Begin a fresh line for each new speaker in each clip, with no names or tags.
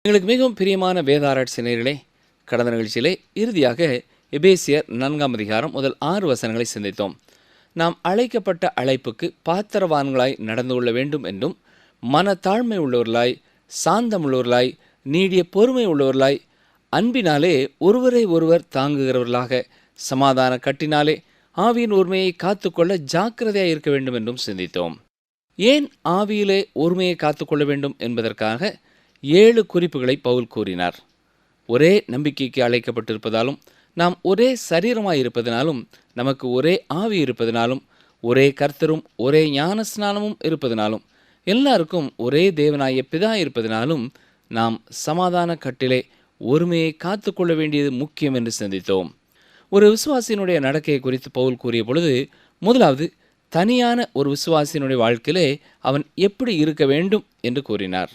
எங்களுக்கு மிகவும் பிரியமான வேத ஆராய்ச்சி நேயர்களே, கடந்த நிகழ்ச்சியிலே இறுதியாக எபேசியர் 4ஆம் அதிகாரம் முதல் 6 வசனங்களை சிந்தித்தோம். நாம் அழைக்கப்பட்ட அழைப்புக்கு பாத்திரவான்களாய் நடந்து கொள்ள வேண்டும் என்றும், மனத்தாழ்மை உள்ளவர்களாய், சாந்தமுள்ளவர்களாய், நீடிய பொறுமை உள்ளவர்களாய், அன்பினாலே ஒருவரை ஒருவர் தாங்குகிறவர்களாக, சமாதான கட்டினாலே ஆவியின் ஒருமையை காத்துக்கொள்ள ஜாக்கிரதையாக இருக்க வேண்டும் என்றும் சிந்தித்தோம். ஏன் ஆவியிலே ஒருமையை காத்துக்கொள்ள வேண்டும் என்பதற்காக 7 குறிப்புகளை பவுல் கூறினார். ஒரே நம்பிக்கைக்கு அழைக்கப்பட்டிருப்பதாலும், நாம் ஒரே சரீரமாய் இருப்பதனாலும், நமக்கு ஒரே ஆவி இருப்பதனாலும், ஒரே கர்த்தரும் ஒரே ஞானஸ்நானமும் இருப்பதனாலும், எல்லாருக்கும் ஒரே தேவனாய பிதா இருப்பதனாலும், நாம் சமாதான கட்டிலே ஒருமையை காத்துக்கொள்ள வேண்டியது முக்கியம் என்று சிந்தித்தோம். ஒரு விசுவாசியினுடைய நடக்கையை குறித்து பவுல் கூறிய பொழுது, முதலாவது தனியான ஒரு விசுவாசியினுடைய வாழ்க்கையிலே அவன் எப்படி இருக்க வேண்டும் என்று கூறினார்.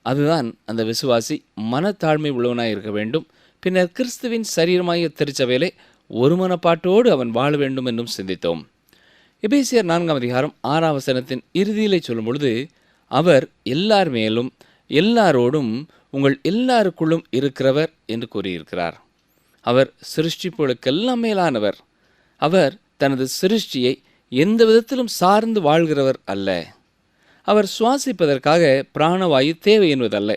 அதுதான் அந்த விசுவாசி மனத்தாழ்மை உள்ளவனாய் இருக்க வேண்டும். பின்னர் கிறிஸ்துவின் சரீரமாகிய திருச்சபையிலே ஒரு மனப்பாட்டோடு அவன் வாழ வேண்டும் என்றும் சிந்தித்தோம். எபேசியர் 4ஆம் அதிகாரம் 6ஆம் வசனத்தின் இறுதியிலே சொல்லும் பொழுது, அவர் எல்லார் மேலும் எல்லாரோடும் உங்கள் எல்லாருக்குள்ளும் இருக்கிறவர் என்று கூறியிருக்கிறார். அவர் சிருஷ்டிப்புகளுக்கெல்லாம் மேலானவர். அவர் தனது சிருஷ்டியை எந்த விதத்திலும் சார்ந்து வாழ்கிறவர் அல்ல. அவர் சுவாசிப்பதற்காக பிராணவாயு தேவை என்பதல்ல.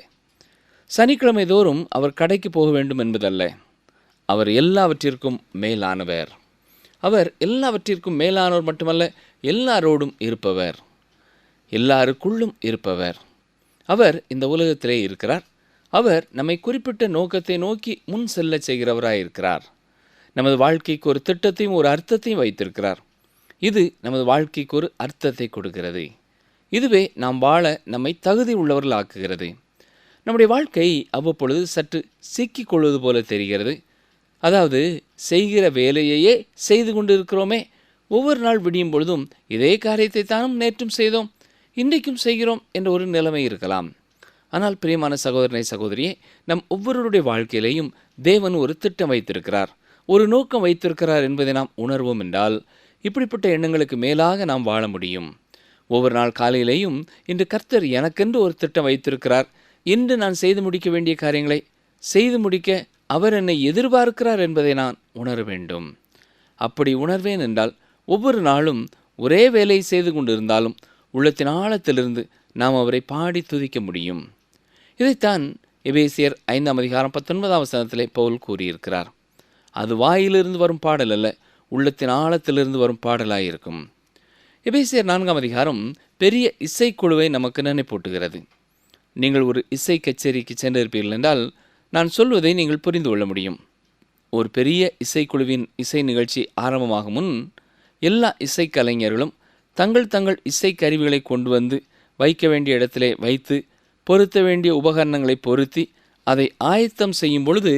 சனிக்கிழமை தோறும் அவர் கடைக்கு போக வேண்டும் என்பதல்ல. அவர் எல்லாவற்றிற்கும் மேலானவர். அவர் எல்லாவற்றிற்கும் மேலானவர் மட்டுமல்ல, எல்லாரோடும் இருப்பவர், எல்லாருக்குள்ளும் இருப்பவர். அவர் இந்த உலகத்திலே இருக்கிறார். அவர் நம்மை குறிப்பிட்ட நோக்கத்தை நோக்கி முன் செல்ல செய்கிறவராயிருக்கிறார். நமது வாழ்க்கைக்கு ஒரு திட்டத்தையும் ஒரு அர்த்தத்தையும் வைத்திருக்கிறார். இது நமது வாழ்க்கைக்கு ஒரு அர்த்தத்தை கொடுக்கிறது. இதுவே நாம் வாழ நம்மை தகுதி உள்ளவர்கள் ஆக்குகிறது. நம்முடைய வாழ்க்கை அவ்வப்பொழுது சற்று சிக்கிக் கொள்வது போல தெரிகிறது. அதாவது, செய்கிற வேலையையே செய்து கொண்டு இருக்கிறோமே, ஒவ்வொரு நாள் விடியும் பொழுதும் இதே காரியத்தை தானும் நேற்றும் செய்தோம், இன்றைக்கும் செய்கிறோம் என்ற ஒரு நிலைமை இருக்கலாம். ஆனால் பிரியமான சகோதரனை சகோதரியே, நம் ஒவ்வொருவருடைய வாழ்க்கையிலேயும் தேவன் ஒரு திட்டம் வைத்திருக்கிறார், ஒரு நோக்கம் வைத்திருக்கிறார் என்பதை நாம் உணர்வோம் என்றால், இப்படிப்பட்ட எண்ணங்களுக்கு மேலாக நாம் வாழ முடியும். ஒவ்வொரு நாள் காலையிலேயும் இன்று கர்த்தர் எனக்கென்று ஒரு திட்டம் வைத்திருக்கிறார், இன்று நான் செய்து முடிக்க வேண்டிய காரியங்களை செய்து முடிக்க அவர் என்னை எதிர்பார்க்கிறார் என்பதை நான் உணர வேண்டும். அப்படி உணர்வேன் என்றால் ஒவ்வொரு நாளும் ஒரே வேலையை செய்து கொண்டிருந்தாலும் உள்ளத்தின் ஆழத்திலிருந்து நாம் அவரை பாடி துதிக்க முடியும். இதைத்தான் எபேசியர் 5ஆம் அதிகாரம் 19ஆம் வசனத்திலே பவுல் கூறியிருக்கிறார். அது வாயிலிருந்து வரும் பாடல் அல்ல, உள்ளத்தின் ஆழத்திலிருந்து வரும் பாடலாயிருக்கும். எபேசியர் 4ஆம் அதிகாரம் பெரிய இசைக்குழுவை நமக்கு நினைப்பூட்டுகிறது. நீங்கள் ஒரு இசை கச்சேரிக்கு சென்றிருப்பீர்கள் என்றால் நான் சொல்வதை நீங்கள் புரிந்து கொள்ள முடியும். ஒரு பெரிய இசைக்குழுவின் இசை நிகழ்ச்சி ஆரம்பமாகும் முன் எல்லா இசைக்கலைஞர்களும் தங்கள் தங்கள் இசைக்கருவிகளை கொண்டு வந்து வைக்க வேண்டிய இடத்திலே வைத்து, பொருத்த வேண்டிய உபகரணங்களை பொருத்தி அதை ஆயத்தம் செய்யும் பொழுது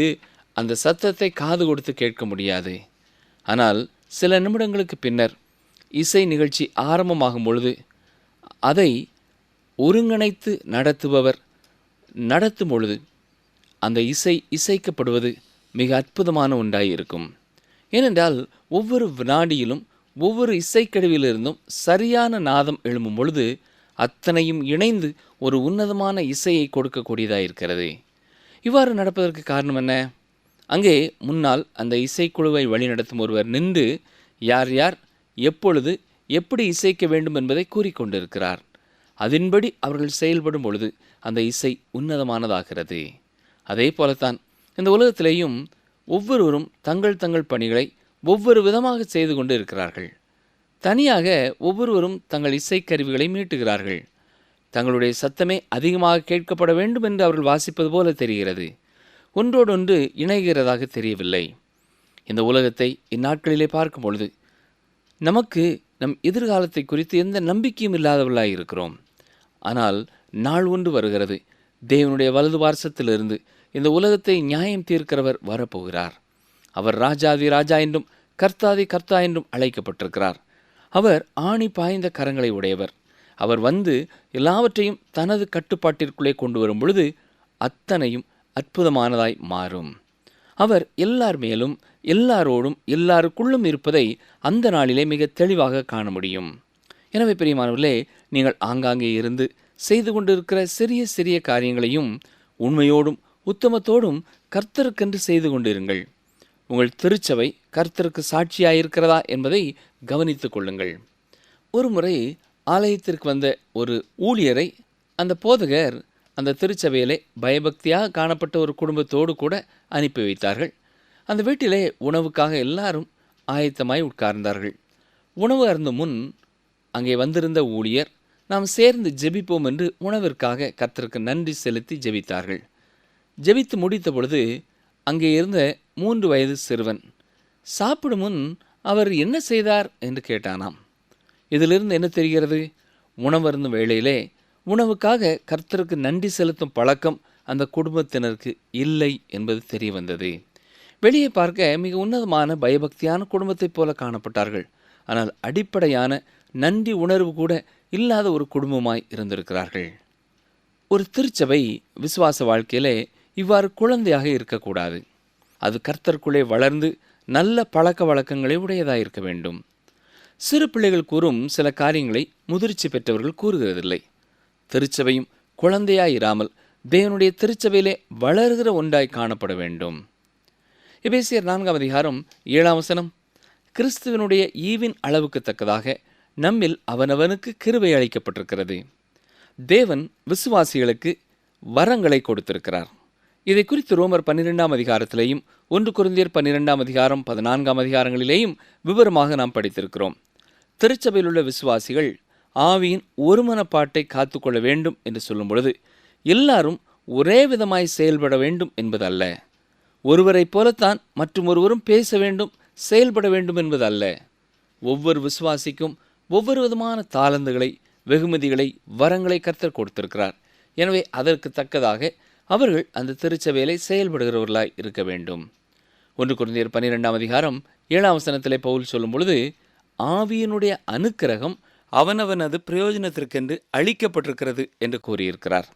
அந்த சத்தத்தை காது கொடுத்து கேட்க முடியாது. ஆனால் சில நிமிடங்களுக்கு பின்னர் இசை நிகழ்ச்சி ஆரம்பமாகும் பொழுது அதை ஒருங்கிணைத்து நடத்துபவர் நடத்தும் பொழுது அந்த இசை இசைக்கப்படுவது மிக அற்புதமான ஒன்றாயிருக்கும். ஏனென்றால் ஒவ்வொரு வினாடியிலும் ஒவ்வொரு இசைக்கருவியிலிருந்தும் சரியான நாதம் எழும்பும் பொழுது அத்தனையும் இணைந்து ஒரு உன்னதமான இசையை கொடுக்கக்கூடியதாயிருக்கிறது. இவ்வாறு நடப்பதற்கு காரணம் என்ன? அங்கே முன்னால் அந்த இசைக்குழுவை வழிநடத்தும் ஒருவர் நின்று யார் யார் எப்பொழுது எப்படி இசைக்க வேண்டும் என்பதை கூறிக்கொண்டிருக்கிறார். அதன்படி அவர்கள் செயல்படும் பொழுது அந்த இசை உன்னதமானதாகிறது. அதே போலத்தான் இந்த உலகத்திலேயும் ஒவ்வொருவரும் தங்கள் தங்கள் பணிகளை ஒவ்வொரு விதமாக செய்து கொண்டு இருக்கிறார்கள். தனியாக ஒவ்வொருவரும் தங்கள் இசைக்கருவிகளை மீட்டுகிறார்கள். தங்களுடைய சத்தமே அதிகமாக கேட்கப்பட வேண்டும் என்று அவர்கள் வாசிப்பது போல தெரிகிறது. ஒன்றோடொன்று இணைகிறதாக தெரியவில்லை. இந்த உலகத்தை இந்நாட்களிலே பார்க்கும் பொழுது நமக்கு நம் எதிர்காலத்தை குறித்து எந்த நம்பிக்கையும் இல்லாதவர்களாக இருக்கிறோம். ஆனால் நாள் ஒன்று வருகிறது, தேவனுடைய வலது பார்சத்திலிருந்து இந்த உலகத்தை நியாயம் தீர்க்கிறவர் வரப்போகிறார். அவர் ராஜாதி ராஜா என்றும் கர்த்தாதி கர்த்தா என்றும் அழைக்கப்பட்டிருக்கிறார். அவர் ஆணி பாய்ந்த கரங்களை உடையவர். அவர் வந்து எல்லாவற்றையும் தனது கட்டுப்பாட்டிற்குள்ளே கொண்டு வரும் பொழுது அத்தனையும் அற்புதமானதாய் மாறும். அவர் எல்லார் மேலும் எல்லாரோடும் எல்லாருக்குள்ளும் இருப்பதை அந்த நாளிலே மிக தெளிவாக காண முடியும். எனவே பிரியமானவர்களே, நீங்கள் ஆங்காங்கே இருந்து செய்து கொண்டிருக்கிற சிறிய சிறிய காரியங்களையும் உண்மையோடும் உத்தமத்தோடும் கர்த்தருக்கென்று செய்து கொண்டிருங்கள். உங்கள் திருச்சபை கர்த்தருக்கு சாட்சியாயிருக்கிறதா என்பதை கவனித்துக் கொள்ளுங்கள். ஒரு முறை ஆலயத்திற்கு வந்த ஒரு ஊழியரை அந்த போதகர் அந்த திருச்சபையிலே பயபக்தியாக காணப்பட்ட ஒரு குடும்பத்தோடு கூட அனுப்பி வைத்தார்கள். அந்த வீட்டிலே உணவுக்காக எல்லாரும் ஆயத்தமாய் உட்கார்ந்தார்கள். உணவு அருந்தும் முன் அங்கே வந்திருந்த ஊழியர் நாம் சேர்ந்து ஜெபிப்போம் என்று உணவிற்காக கர்த்தருக்கு நன்றி செலுத்தி ஜெபித்தார்கள். ஜெபித்து முடித்த பொழுது அங்கே இருந்த 3 வயது சிறுவன் சாப்பிடும் முன் அவர் என்ன செய்தார் என்று கேட்டானாம். இதிலிருந்து என்ன தெரிகிறது? உணவருந்தும் வேளையிலே உணவுக்காக கர்த்தருக்கு நன்றி செலுத்தும் பழக்கம் அந்த குடும்பத்தினருக்கு இல்லை என்பது தெரிய வந்தது. வெளியே பார்க்க மிக உன்னதமான பயபக்தியான குடும்பத்தைப் போல காணப்பட்டார்கள். ஆனால் அடிப்படையான நன்றி உணர்வு கூட இல்லாத ஒரு குடும்பமாய் இருந்திருக்கிறார்கள். ஒரு திருச்சபை விசுவாச வாழ்க்கையிலே இவ்வாறு குழந்தையாக இருக்கக்கூடாது. அது கர்த்தருக்குள்ளே வளர்ந்து நல்ல பழக்க வழக்கங்களை உடையதாக இருக்க வேண்டும். சிறு பிள்ளைகள் கூறும் சில காரியங்களை முதிர்ச்சி பெற்றவர்கள் கூறுகிறதில்லை. திருச்சபையும் குழந்தையாயிராமல் தேவனுடைய திருச்சபையிலே வளர்கிற ஒன்றாய் காணப்பட வேண்டும். எபேசியர் 4:7 கிறிஸ்துவனுடைய ஈவின் அளவுக்கு தக்கதாக நம்மில் அவனவனுக்கு கிருபை அளிக்கப்பட்டிருக்கிறது. தேவன் விசுவாசிகளுக்கு வரங்களை கொடுத்திருக்கிறார். இதை குறித்து ரோமர் 12 1 கொரிந்தியர் 12 14 விவரமாக நாம் படித்திருக்கிறோம். திருச்சபையில் உள்ள விசுவாசிகள் ஆவியின் ஒருமனப்பாட்டை காத்துக்கொள்ள வேண்டும் என்று சொல்லும் பொழுது எல்லாரும் ஒரே விதமாய் செயல்பட வேண்டும் என்பது அல்ல. ஒருவரை போலத்தான் மற்றும் ஒருவரும் பேச வேண்டும், செயல்பட வேண்டும் என்பது அல்ல. ஒவ்வொரு விசுவாசிக்கும் ஒவ்வொரு விதமான தாளந்துகளை, வெகுமதிகளை, வரங்களை கர்த்தர் கொடுத்திருக்கிறார். எனவே அதற்கு தக்கதாக அவர்கள் அந்த திருச்சபையிலே செயல்படுகிறவர்களாய் இருக்க வேண்டும். 1 கொரிந்தியர் 12 பவுல் சொல்லும் பொழுது ஆவியினுடைய அனுக்கிரகம் அவனவனது பிரயோஜனத்திற்கென்று அளிக்கப்பட்டிருக்கிறது என்று கூறியிருக்கிறார்.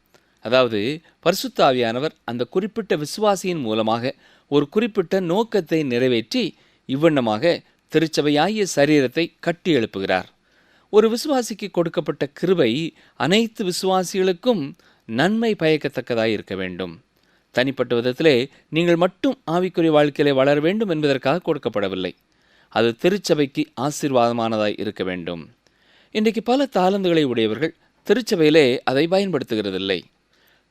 அதாவது பரிசுத்த ஆவியானவர் அந்த குறிப்பிட்ட விசுவாசியின் மூலமாக ஒரு குறிப்பிட்ட நோக்கத்தை நிறைவேற்றி இவ்வண்ணமாக திருச்சபையாகிய சரீரத்தை கட்டி எழுப்புகிறார். ஒரு விசுவாசிக்கு கொடுக்கப்பட்ட கிருபை அனைத்து விசுவாசிகளுக்கும் நன்மை பயக்கத்தக்கதாய் இருக்க வேண்டும். தனிப்பட்ட விதத்திலே நீங்கள் மட்டும் ஆவிக்குரிய வாழ்க்கையிலே வளர வேண்டும் என்பதற்காக கொடுக்கப்படவில்லை. அது திருச்சபைக்கு ஆசீர்வாதமானதாய் இருக்க வேண்டும். இன்றைக்கு பல தாளந்துகளை உடையவர்கள் திருச்சபையிலே அதை பயன்படுத்துகிறதில்லை.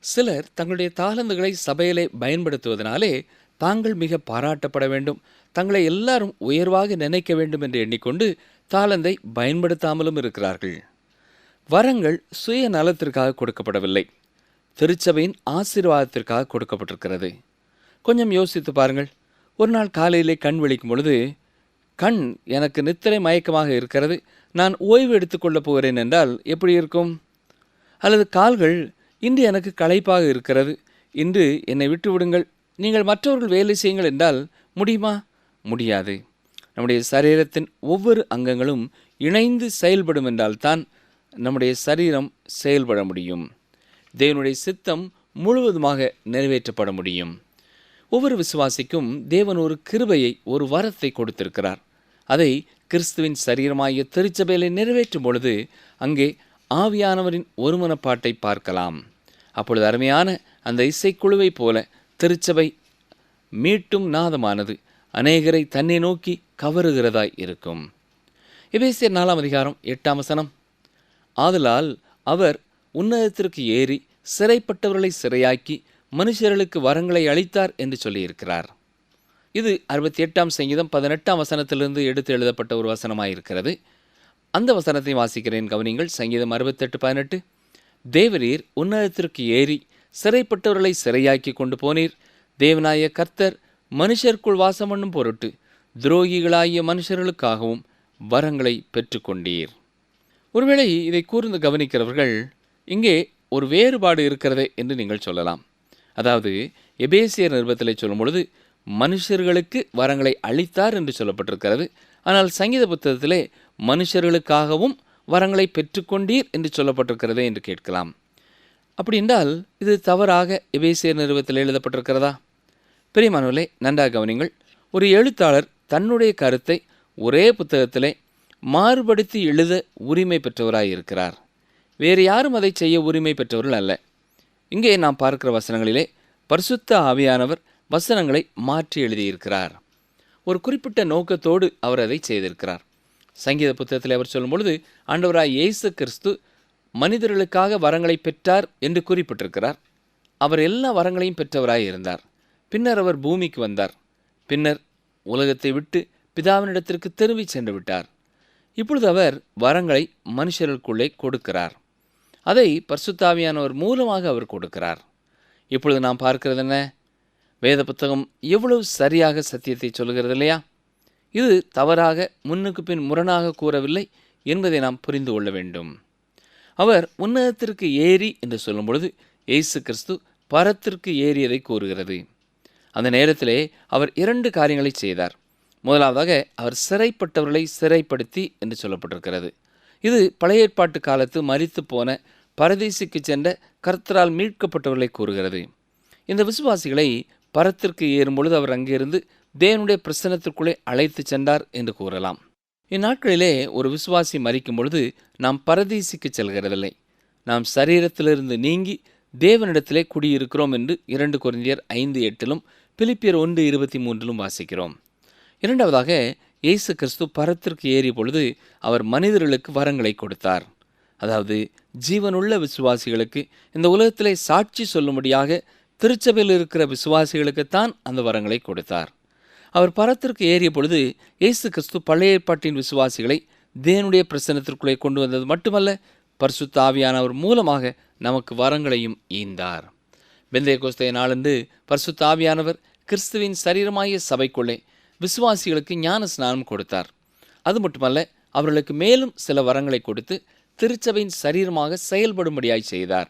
சிலர் தங்களுடைய தாளந்துகளை சபையிலே பயன்படுத்துவதனாலே தாங்கள் மிக பாராட்டப்பட வேண்டும், தங்களை எல்லாரும் உயர்வாக நினைக்க வேண்டும் என்று எண்ணிக்கொண்டு தாளந்தை பயன்படுத்தாமலும் இருக்கிறார்கள். வரங்கள் சுய நலத்திற்காக கொடுக்கப்படவில்லை, திருச்சபையின் ஆசீர்வாதத்திற்காக கொடுக்கப்பட்டிருக்கிறது. கொஞ்சம் யோசித்து பாருங்கள். ஒரு நாள் காலையிலே கண் விழிக்கும் பொழுது, கண் எனக்கு நித்திரை மயக்கமாக இருக்கிறது, நான் ஓய்வு எடுத்துக்கொள்ளப் போகிறேன் என்றால் எப்படி இருக்கும்? அல்லது கால்கள், இன்று எனக்கு களைப்பாக இருக்கிறது, இன்று என்னை விட்டு விடுங்கள், நீங்கள் மற்றவர்கள் வேலை செய்யுங்கள் என்றால் முடியுமா? முடியாது. நம்முடைய சரீரத்தின் ஒவ்வொரு அங்கங்களும் இணைந்து செயல்படும் என்றால்தான் நம்முடைய சரீரம் செயல்பட முடியும். தேவனுடைய சித்தம் முழுவதுமாக நிறைவேற்றப்பட முடியும். ஒவ்வொரு விசுவாசிக்கும் தேவன் ஒரு கிருபையை, ஒரு வரத்தை கொடுத்திருக்கிறார். அதை கிறிஸ்துவின் சரீரமாகிய திருச்சபையிலே நிறைவேற்றும் பொழுது அங்கே ஆவியானவரின் ஒருமனப்பாட்டை பார்க்கலாம். அப்பொழுது அருமையான அந்த இசைக்குழுவை போல திருச்சபை மீட்டும் நாதமானது அநேகரை தன்னை நோக்கி கவருகிறதாய் இருக்கும். எபேசியர் 4:8 ஆதலால் அவர் உன்னதத்திற்கு ஏறி சிறைப்பட்டவர்களை சிறையாக்கி மனுஷர்களுக்கு வரங்களை அளித்தார் என்று சொல்லியிருக்கிறார். இது 68 18 எடுத்து எழுதப்பட்ட ஒரு வசனமாயிருக்கிறது. அந்த வசனத்தை வாசிக்கிறேன், கவனிங்கள். சங்கீதம் 68:18 தேவரீர் உன்னதத்திற்கு ஏறி சிறைப்பட்டவர்களை சிறையாக்கி கொண்டு போனீர். தேவனாய கர்த்தர் மனுஷருக்குள் வாசம் பண்ணும் பொருட்டு துரோகிகளாகிய மனுஷர்களுக்காகவும் வரங்களை பெற்றுக்கொண்டீர். ஒருவேளை இதை கூர்ந்து கவனிக்கிறவர்கள் இங்கே ஒரு வேறுபாடு இருக்கிறதே என்று நீங்கள் சொல்லலாம். அதாவது எபேசியர் நிருபத்திலே சொல்லும் பொழுது மனுஷர்களுக்கு வரங்களை அளித்தார் என்று சொல்லப்பட்டிருக்கிறது. ஆனால் சங்கீத புத்தகத்திலே மனுஷர்களுக்காகவும் வரங்களை பெற்றுக்கொண்டீர் என்று சொல்லப்பட்டிருக்கிறதே என்று கேட்கலாம். அப்படி என்றால் இது தவறாக எபேசியர் நிருபத்தில் எழுதப்பட்டிருக்கிறதா? பிரியமானவர்களே, நன்றாக கவனிங்கள். ஒரு எழுத்தாளர் தன்னுடைய கருத்தை ஒரே புத்தகத்திலே மாறுபடுத்தி எழுத உரிமை பெற்றவராய் இருக்கிறார். வேறு யாரும் அதை செய்ய உரிமை பெற்றவர்கள் அல்ல. இங்கே நாம் பார்க்கிற வசனங்களிலே பரிசுத்த ஆவியானவர் வசனங்களை மாற்றி எழுதியிருக்கிறார். ஒரு குறிப்பிட்ட நோக்கத்தோடு அவர் அதை செய்திருக்கிறார். சங்கீத புத்தகத்தில் அவர் சொல்லும் பொழுது, ஆண்டவராய் இயேசு கிறிஸ்து மனிதர்களுக்காக வரங்களை பெற்றார் என்று குறிப்பிட்டிருக்கிறார். அவர் எல்லா வரங்களையும் பெற்றவராய் இருந்தார். பின்னர் அவர் பூமிக்கு வந்தார். பின்னர் உலகத்தை விட்டு பிதாவினிடத்திற்கு திரும்பி சென்று விட்டார். இப்பொழுது அவர் வரங்களை மனுஷர்களுக்குள்ளே கொடுக்கிறார். அதை பரிசுத்த ஆவியானவர் மூலமாக அவர் கொடுக்கிறார். இப்பொழுது நாம் பார்க்கிறது என்ன? வேத புத்தகம் எவ்வளவு சரியாக சத்தியத்தை சொல்கிறது இல்லையா? இது தவறாக முன்னுக்கு பின் முரணாக கூறவில்லை என்பதை நாம் புரிந்து கொள்ள வேண்டும். அவர் உன்னதத்திற்கு ஏறி என்று சொல்லும் பொழுது இயேசு கிறிஸ்து பரத்திற்கு ஏறியதை கூறுகிறது. அந்த நேரத்திலே அவர் 2 காரியங்களை செய்தார். முதலாவதாக அவர் சிறைப்பட்டவர்களை சிறைப்படுத்தி என்று சொல்லப்பட்டிருக்கிறது. இது பழைய ஏற்பாட்டு காலத்து மரித்து போன பரதீசுக்கு சென்ற கர்த்தரால் மீட்கப்பட்டவர்களை கூறுகிறது. இந்த விசுவாசிகளை பரத்திற்கு ஏறும் பொழுது அவர் அங்கிருந்து தேவனுடைய பிரசன்னத்திற்குள்ளே அழைத்து சென்றார் என்று கூறலாம். இந்நாட்களிலே ஒரு விசுவாசி மரிக்கும் பொழுது நாம் பரதீசுக்கு செல்கிறதில்லை. நாம் சரீரத்திலிருந்து நீங்கி தேவனிடத்திலே குடியிருக்கிறோம் என்று 2 கொரிந்தியர் 5:8 பிலிப்பியர் 1:23 வாசிக்கிறோம். இரண்டாவதாக, இயேசு கிறிஸ்து பரத்திற்கு ஏறிய பொழுது அவர் மனிதர்களுக்கு வரங்களை கொடுத்தார். அதாவது ஜீவனுள்ள விசுவாசிகளுக்கு, இந்த உலகத்திலே சாட்சி சொல்லும்படியாக திருச்சபையில் இருக்கிற விசுவாசிகளுக்குத்தான் அந்த வரங்களை கொடுத்தார். அவர் பரத்திற்கு ஏறிய பொழுது இயேசு கிறிஸ்து பழைய ஏற்பாட்டின் விசுவாசிகளை தேவனுடைய பிரசன்னத்திற்குள்ளே கொண்டு வந்தது மட்டுமல்ல, பரிசுத்த ஆவியானவர் மூலமாக நமக்கு வரங்களையும் ஈந்தார். பெந்தேகோஸ்தே நாளன்று பரிசுத்த ஆவியானவர் கிறிஸ்துவின் சரீரமாகிய சபைக்குள்ளே விசுவாசிகளுக்கு ஞான ஸ்நானம் கொடுத்தார். அது மட்டுமல்ல, அவர்களுக்கு மேலும் சில வரங்களை கொடுத்து திருச்சபையின் சரீரமாக செயல்படும்படியாய் செய்தார்.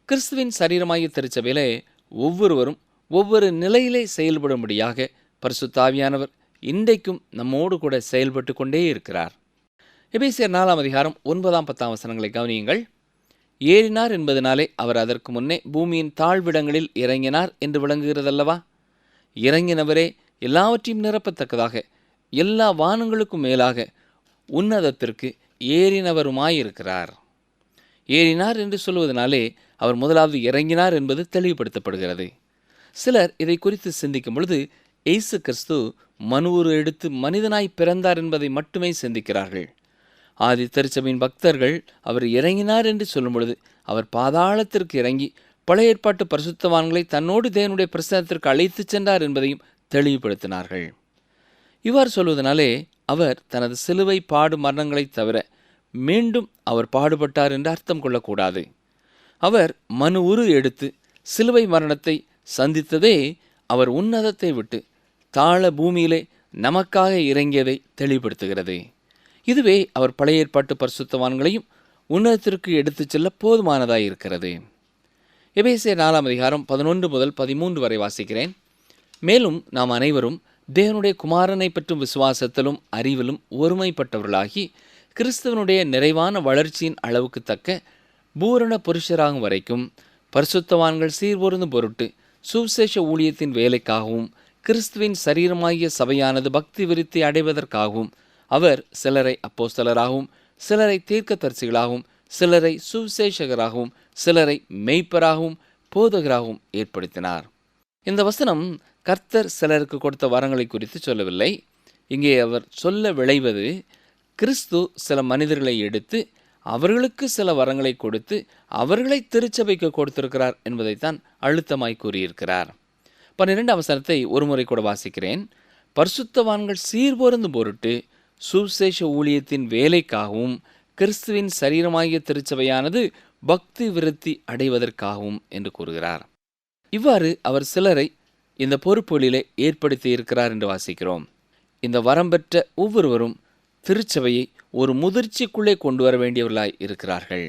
கிறிஸ்துவின் சரீரமாகிய திருச்சபையிலே ஒவ்வொருவரும் ஒவ்வொரு நிலையிலே செயல்படும்படியாக பரிசுத்த ஆவியானவர் இன்றைக்கும் நம்மோடு கூட செயல்பட்டு கொண்டே இருக்கிறார். எபேசியர் 4:9-10 கவனியுங்கள். ஏறினார் என்பதனாலே அவர் அதற்கு முன்னே பூமியின் தாழ்விடங்களில் இறங்கினார் என்று விளங்குகிறதல்லவா? இறங்கினவரே எல்லாவற்றையும் நிரப்பத்தக்கதாக எல்லா வானங்களுக்கும் மேலாக உன்னதத்திற்கு ஏறினவருமாயிருக்கிறார். ஏறினார் என்று சொல்வதனாலே அவர் முதலாவது இறங்கினார் என்பது தெளிவுபடுத்தப்படுகிறது. சிலர் இதை குறித்து சிந்திக்கும் பொழுது இயேசு கிறிஸ்து மனுவுரு எடுத்து மனிதனாய் பிறந்தார் என்பதை மட்டுமே சிந்திக்கிறார்கள். ஆதி திருச்சபையின் பக்தர்கள் அவர் இறங்கினார் என்று சொல்லும் பொழுது அவர் பாதாளத்திற்கு இறங்கி பழைய ஏற்பாட்டு பரிசுத்தவான்களை தன்னோடு தேவனுடைய பிரசன்னத்திற்கு அழைத்து சென்றார் என்பதையும் தெளிவுபடுத்தினார்கள். இவ்வாறு சொல்வதனாலே அவர் தனது சிலுவை பாடு மரணங்களைத் தவிர மீண்டும் அவர் பாடுபட்டார் என்று அர்த்தம் கொள்ளக்கூடாது. அவர் மனு உரு எடுத்து சிலுவை மரணத்தை சந்தித்ததே அவர் உன்னதத்தை விட்டு தாழ பூமியிலே நமக்காக இறங்கியதை தெளிவுபடுத்துகிறது. இதுவே அவர் பழைய ஏற்பாட்டு பரிசுத்தவான்களையும் உன்னதத்திற்கு எடுத்துச் செல்ல போதுமானதாய் இருக்கிறது. எபேசியர் 4:11-13 வரை வாசிக்கிறேன். மேலும் நாம் அனைவரும் தேவனுடைய குமாரனை பற்றும் விசுவாசத்திலும் அறிவிலும் ஒருமைப்பட்டவர்களாகி கிறிஸ்துவனுடைய நிறைவான வளர்ச்சியின் அளவுக்கு தக்க பூரண புருஷராகும் வரைக்கும் பரிசுத்தவான்கள் சீர்பொருந்தும் பொருட்டு சுவிசேஷ ஊழியத்தின் வேலைக்காகவும் கிறிஸ்துவின் சரீரமாகிய சபையானது பக்தி விருத்தி அடைவதற்காகவும் அவர் சிலரை அப்போஸ்தலராகவும் சிலரை தீர்க்கதரிசிகளாகவும் சிலரை சுவிசேஷகராகவும் சிலரை மெய்ப்பராகவும் போதகராகவும் ஏற்படுத்தினார். இந்த வசனம் கர்த்தர் சிலருக்கு கொடுத்த வரங்களை குறித்து சொல்லவில்லை. இங்கே அவர் சொல்ல விளைவது கிறிஸ்து சில மனிதர்களை எடுத்து அவர்களுக்கு சில வரங்களை கொடுத்து அவர்களை திருச்சபைக்கு கொடுத்திருக்கிறார் என்பதைத்தான் அழுத்தமாய் கூறியிருக்கிறார். 12ஆம் வசனத்தை ஒருமுறை கூட வாசிக்கிறேன். பரிசுத்தவான்கள் சீர்பொருந்தும் பொருட்டு சுவிசேஷ ஊழியத்தின் வேலைக்காகவும் கிறிஸ்துவின் சரீரமாகிய திருச்சபையானது பக்தி விருத்தி அடைவதற்காகவும் என்று கூறுகிறார். இவ்வாறு அவர் சிலரை இந்த பொறுப்புகளிலே ஏற்படுத்தி இருக்கிறார் என்று வாசிக்கிறோம். இந்த வரம் பெற்ற ஒவ்வொருவரும் திருச்சபையை ஒரு முதிர்ச்சிக்குள்ளே கொண்டு வர வேண்டியவர்களாய் இருக்கிறார்கள்.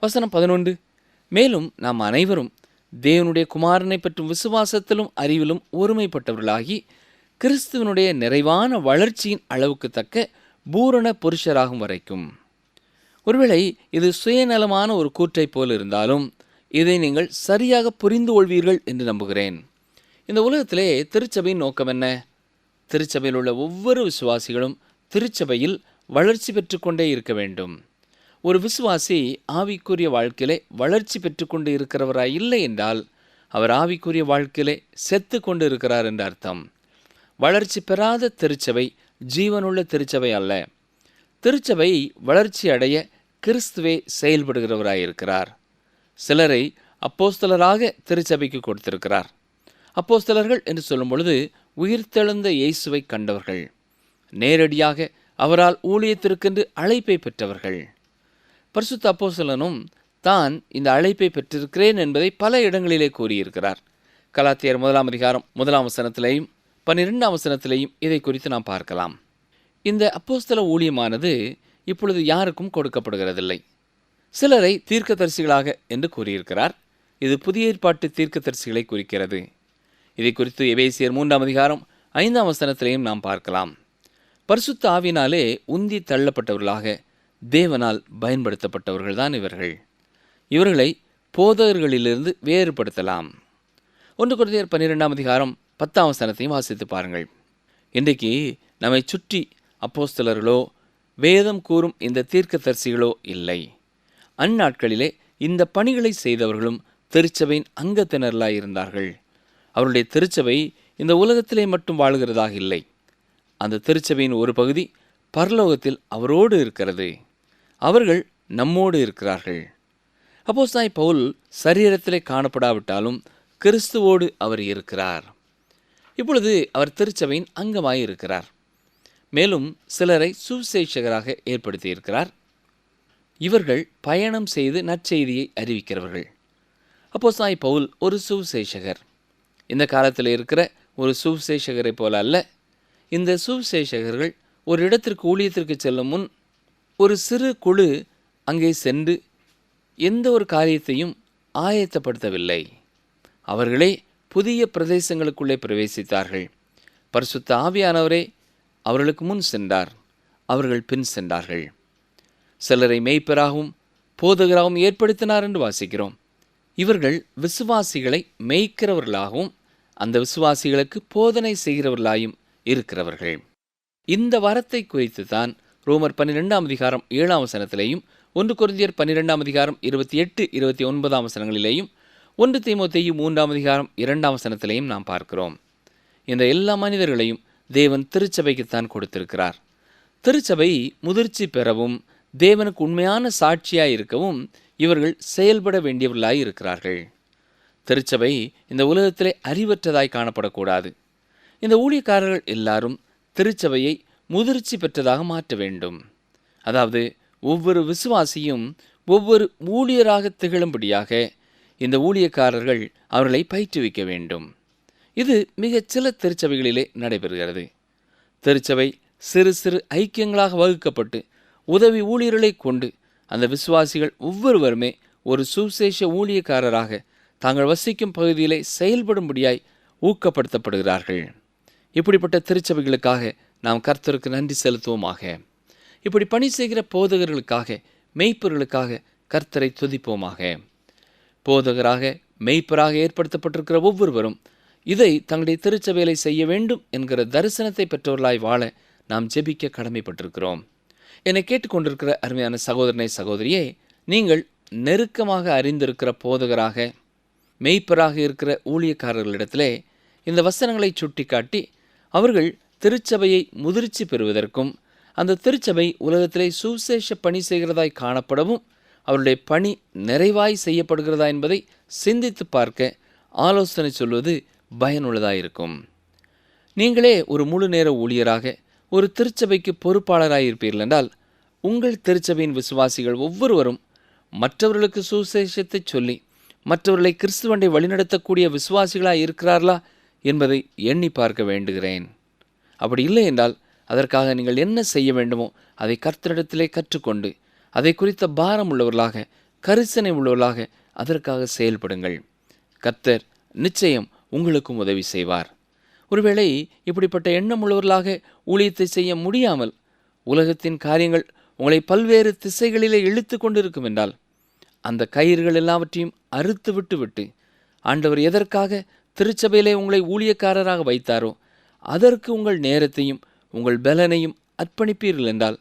வசனம் 11, மேலும் நாம் அனைவரும் தேவனுடைய குமாரனை பற்றும் விசுவாசத்திலும் அறிவிலும் ஒருமைப்பட்டவர்களாகி கிறிஸ்துவனுடைய நிறைவான வளர்ச்சியின் அளவுக்கு தக்க பூரண புருஷராகும் வரைக்கும். ஒருவேளை இது சுயநலமான ஒரு கூற்றை போல் இருந்தாலும் இதை நீங்கள் சரியாக புரிந்து கொள்வீர்கள் என்று நம்புகிறேன். இந்த உலகத்திலே திருச்சபையின் நோக்கம் என்ன? திருச்சபையில் உள்ள ஒவ்வொரு விசுவாசிகளும் திருச்சபையில் வளர்ச்சி பெற்று கொண்டே இருக்க வேண்டும். ஒரு விசுவாசி ஆவிக்குரிய வாழ்க்கையிலே வளர்ச்சி பெற்றுக்கொண்டு இருக்கிறவராய் இல்லை என்றால் அவர் ஆவிக்குரிய வாழ்க்கையிலே செத்து கொண்டு இருக்கிறார் என்று அர்த்தம். வளர்ச்சி பெறாத திருச்சபை ஜீவனுள்ள திருச்சபை அல்ல. திருச்சபை வளர்ச்சி அடைய கிறிஸ்துவே செயல்படுகிறவராயிருக்கிறார். சிலரை அப்போஸ்தலராக திருச்சபைக்கு கொடுத்திருக்கிறார். அப்போஸ்தலர்கள் என்று சொல்லும் பொழுது உயிர்த்தெழுந்த இயேசுவை கண்டவர்கள், நேரடியாக அவரால் ஊழியத்திற்கென்று அழைப்பை பெற்றவர்கள். பரிசுத்த அப்போஸ்தலனும் தான் இந்த அழைப்பை பெற்றிருக்கிறேன் என்பதை பல இடங்களிலே கூறியிருக்கிறார். கலாத்தியர் 1 அதிகாரம் 1 வசனத்திலேயும் 12 வசனத்திலேயும் இதை குறித்து நாம் பார்க்கலாம். இந்த அப்போஸ்தல ஊழியமானது இப்பொழுது யாருக்கும் கொடுக்கப்படுகிறதில்லை. சிலரை தீர்க்கதரிசிகளாக என்று கூறியிருக்கிறார். இது புதிய ஏற்பாட்டு தீர்க்கதரிசிகளை குறிக்கிறது. இதை குறித்து எபேசியர் 3 அதிகாரம் 5 வசனத்திலேயும் நாம் பார்க்கலாம். பரிசுத்த ஆவியினாலே உந்தி தள்ளப்பட்டவர்களாக தேவனால் பயன்படுத்தப்பட்டவர்கள்தான் இவர்கள். இவர்களை போதகர்களிலிருந்து வேறுபடுத்தலாம். 1 கொரிந்தியர் 12 அதிகாரம் 10 வசனத்தையும் வாசித்து பாருங்கள். இன்றைக்கு நம்மை சுற்றி அப்போஸ்தலர்களோ வேதம் கூறும் இந்த தீர்க்கதரிசிகளோ இல்லை. அந்நாட்களிலே இந்த பணிகளை செய்தவர்களும் திருச்சபையின் அங்கத்தினர்களாய் இருந்தார்கள். அவருடைய திருச்சபை இந்த உலகத்திலே மட்டும் வாழ்கிறதாக இல்லை. அந்த திருச்சபையின் ஒரு பகுதி பரலோகத்தில் அவரோடு இருக்கிறது. அவர்கள் நம்மோடு இருக்கிறார்கள். அப்போஸ்தலனாகிய பவுல் சரீரத்திலே காணப்படாவிட்டாலும் கிறிஸ்துவோடு அவர் இருக்கிறார். இப்பொழுது அவர் திருச்சபையின் அங்கமாய் இருக்கிறார். மேலும் சிலரை சுவிசேஷகராக ஏற்படுத்தியிருக்கிறார். இவர்கள் பயணம் செய்து நற்செய்தியை அறிவிக்கிறவர்கள். அப்போஸ்தலனாகிய பவுல் ஒரு சுவிசேஷகர். இந்த காலத்தில் இருக்கிற ஒரு சுவிசேஷகரை போல அல்ல. இந்த சுவிசேஷகர்கள் ஒரு இடத்திற்கு ஊழியத்திற்கு செல்லும் முன் ஒரு சிறு குழு அங்கே சென்று எந்த ஒரு காரியத்தையும் ஆயத்தப்படுத்தவில்லை. அவர்களே புதிய பிரதேசங்களுக்குள்ளே பிரவேசித்தார்கள். பரிசுத்த ஆவியானவரே அவர்களுக்கு முன் சென்றார், அவர்கள் பின் சென்றார்கள். சிலரை மேய்ப்பராகவும் போதகராகவும் ஏற்படுத்தினார் என்று வாசிக்கிறோம். இவர்கள் விசுவாசிகளை மேய்க்கிறவர்களாகவும் அந்த விசுவாசிகளுக்கு போதனை செய்கிறவர்களாயும் இருக்கிறவர்கள். இந்த வரத்தை குறித்து தான் ரோமர் 12 அதிகாரம் 7 வசனத்திலேயும் 1 கொரிந்தியர் 12 அதிகாரம் 28, 29 வசனங்களிலேயும் 1 தீமோத்தேயு 3 அதிகாரம் 2 வசனத்திலேயும் நாம் பார்க்கிறோம். இந்த எல்லா மனிதர்களையும் தேவன் திருச்சபைக்குத்தான் கொடுத்திருக்கிறார். திருச்சபை முதிர்ச்சி பெறவும் தேவனுக்கு உண்மையான சாட்சியாய் இருக்கவும் இவர்கள் செயல்பட வேண்டியவர்களாய் இருக்கிறார்கள். திருச்சபை இந்த உலகத்திலே அறிவற்றதாய் காணப்படக்கூடாது. இந்த ஊழியக்காரர்கள் எல்லாரும் திருச்சபையை முதிர்ச்சி பெற்றதாக மாற்ற வேண்டும். அதாவது ஒவ்வொரு விசுவாசியும் ஒவ்வொரு ஊழியராக திகழும்படியாக இந்த ஊழியக்காரர்கள் அவர்களை பயிற்றுவிக்க வேண்டும். இது மிகச் சில திருச்சபைகளிலே நடைபெறுகிறது. திருச்சபை சிறு சிறு ஐக்கியங்களாக வகுக்கப்பட்டு உதவி ஊழியர்களை கொண்டு அந்த விசுவாசிகள் ஒவ்வொருவருமே ஒரு சுவிசேஷ ஊழியக்காரராக தாங்கள் வசிக்கும் பகுதியிலே செயல்படும்படியாய் ஊக்கப்படுத்தப்படுகிறார்கள். இப்படிப்பட்ட திருச்சபைகளுக்காக நாம் கர்த்தருக்கு நன்றி செலுத்துவோமாக. இப்படி பணி செய்கிற போதகர்களுக்காக, மெய்ப்பர்களுக்காக கர்த்தரை துதிப்போமாக. போதகராக, மெய்ப்பராக ஏற்படுத்தப்பட்டிருக்கிற ஒவ்வொருவரும் இதை தங்களுடைய திருச்சபையை செய்ய வேண்டும் என்கிற தரிசனத்தை பெற்றவர்களாய் வாழ நாம் ஜெபிக்க கடமைப்பட்டிருக்கிறோம். என்னை கேட்டுக்கொண்டிருக்கிற அருமையான சகோதரனை, சகோதரியே, நீங்கள் நெருக்கமாக அறிந்திருக்கிற போதகராக, மெய்ப்பராக இருக்கிற ஊழியக்காரர்களிடத்திலே இந்த வசனங்களை சுட்டிக்காட்டி அவர்கள் திருச்சபையை முதிர்ச்சி பெறுவதற்கும் அந்த திருச்சபை உலகத்திலே சுவிசேஷ பணி செய்கிறதாய் காணப்படவும் அவருடைய பணி நிறைவாய் செய்யப்படுகிறதா என்பதை சிந்தித்து பார்க்க ஆலோசனை சொல்வது பயனுள்ளதாயிருக்கும். நீங்களே ஒரு முழு நேர ஊழியராக ஒரு திருச்சபைக்கு பொறுப்பாளராயிருப்பீர்கள் என்றால் உங்கள் திருச்சபையின் விசுவாசிகள் ஒவ்வொருவரும் மற்றவர்களுக்கு சுவிசேஷத்தை சொல்லி மற்றவர்களை கிறிஸ்துவண்டை வழிநடத்தக்கூடிய விசுவாசிகளாக இருக்கிறார்களா என்பதை எண்ணி பார்க்க வேண்டுகிறேன். அப்படி இல்லை என்றால் அதற்காக நீங்கள் என்ன செய்ய வேண்டுமோ அதை கர்த்தரிடத்திலே கற்றுக்கொண்டு அதை குறித்த பாரம் உள்ளவர்களாக, கரிசனை உள்ளவர்களாக அதற்காக செயல்படுங்கள். கர்த்தர் நிச்சயம் உங்களுக்கும் உதவி செய்வார். ஒருவேளை இப்படிப்பட்ட எண்ணம் உள்ளவர்களாக ஊழியத்தை செய்ய முடியாமல் உலகத்தின் காரியங்கள் உங்களை பல்வேறு திசைகளிலே இழுத்து கொண்டிருக்கும் என்றால் அந்த கயிறுகள் எல்லாவற்றையும் அறுத்து விட்டு ஆண்டவர் எதற்காக திருச்சபையிலே உங்களை ஊழியக்காரராக வைத்தாரோ அதற்கு உங்கள் நேரத்தையும் உங்கள் பலனையும் அர்ப்பணிப்பீர்கள் என்றால்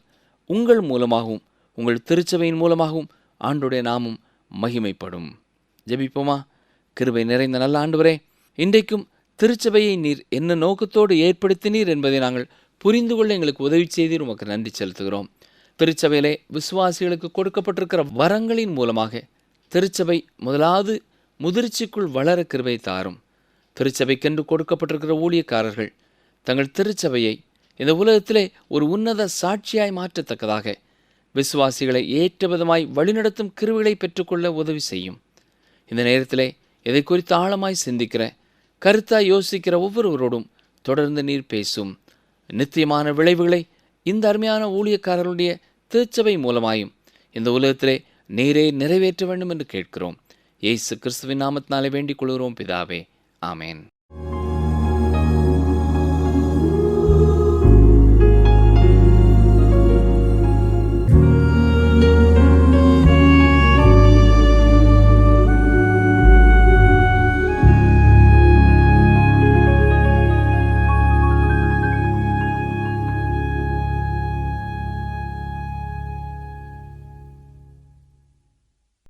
உங்கள் மூலமாகவும் உங்கள் திருச்சபையின் மூலமாகவும் ஆண்டுடைய நாமும் மகிமைப்படும். ஜெபிப்போமா. கிருபை நிறைந்த நல்ல ஆண்டவரே, இன்றைக்கும் திருச்சபையை நீர் என்ன நோக்கத்தோடு ஏற்படுத்தினீர் என்பதை நாங்கள் புரிந்து கொள்ள எங்களுக்கு உதவி செய்தீர். உமக்கு நன்றி செலுத்துகிறோம். திருச்சபையிலே விசுவாசிகளுக்கு கொடுக்கப்பட்டிருக்கிற வரங்களின் மூலமாக திருச்சபை முதலாவது முதிர்ச்சிக்குள் வளர கிருபை தாரும். திருச்சபைக்கென்று கொடுக்கப்பட்டிருக்கிற ஊழியக்காரர்கள் தங்கள் திருச்சபையை இந்த உலகத்திலே ஒரு உன்னத சாட்சியாய் மாற்றத்தக்கதாக விசுவாசிகளை ஏற்ற விதமாய் வழிநடத்தும் கிருபைகளை பெற்றுக்கொள்ள உதவி செய்யும். இந்த நேரத்திலே இதை குறித்து ஆழமாய் சிந்திக்கிற, கருத்தாய் யோசிக்கிற ஒவ்வொருவரோடும் தொடர்ந்து நீர் பேசும். நித்தியமான விளைவுகளை இந்த அருமையான ஊழியக்காரர்களுடைய திருச்சபை மூலமாயும் இந்த உலகத்திலே நீரே நிறைவேற்ற வேண்டும் என்று கேட்கிறோம். இயேசு கிறிஸ்துவின் நாமத்தினாலே வேண்டிக் கொள்கிறோம் பிதாவே. ஆமேன்.